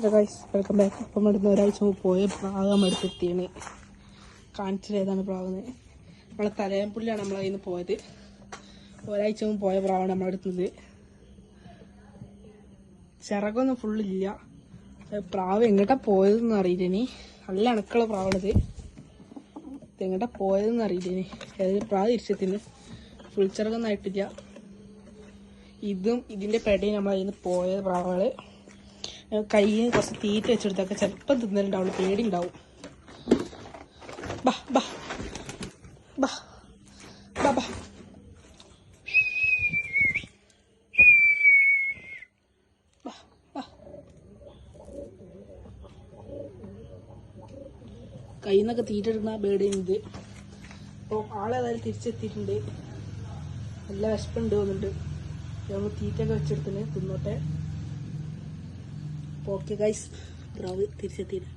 Guys welcome back. അപ്പം എടുത്ത് ഒരാഴ്ച മുമ്പ് പോയ പ്രാവ് എടുത്തെത്തിയാണ്. കാണിച്ചത് ഏതാണ് പ്രാവെന്ന്. നമ്മളെ തലയമ്പുള്ളിയാണ് നമ്മളെ കയ്യിൽ നിന്ന് പോയത്. ഒരാഴ്ച മുമ്പ് പോയ പ്രാവാണ് നമ്മളെടുത്തത്. ചിറകൊന്നും ഫുള്ളില്ല. പ്രാവ് എങ്ങോട്ടാ പോയതെന്ന് അറിയില്ല. ഇനി നല്ല അണക്കുള്ള പ്രാവാണിത്. എങ്ങോട്ടാ പോയതെന്ന് അറിയില്ല. ഇനി ഏതൊരു പ്രാവ് തിരിച്ചെത്തിന് ഫുൾ ചിറകൊന്നും ആയിട്ടില്ല. ഇതും ഇതിൻ്റെ പെടയും നമ്മളെ കയ്യിൽ നിന്ന് പോയ പ്രാവുകൾ. കയ്യിൽ കുറച്ച് തീറ്റ വെച്ചെടുത്തൊക്കെ ചിലപ്പം തിന്നലുണ്ടാവുള്ളൂ. പേടി ഉണ്ടാവും. ബാ ബാ ബാ ബാ ബാ കയ്യിൽ നിന്നൊക്കെ തീറ്റ എടുക്കുന്ന പേടിയുണ്ട്. അപ്പോൾ ആളേതായാലും തിരിച്ചെത്തിയിട്ടുണ്ട്. നല്ല വിശപ്പുണ്ട് വന്നിട്ട്. നമ്മൾ തീറ്റയൊക്കെ വെച്ചെടുത്തിന് തിന്നോട്ടെ. ഓക്കെ ഗൈസ്, പ്രാവ് തിരിച്ചെത്തിയില്ല.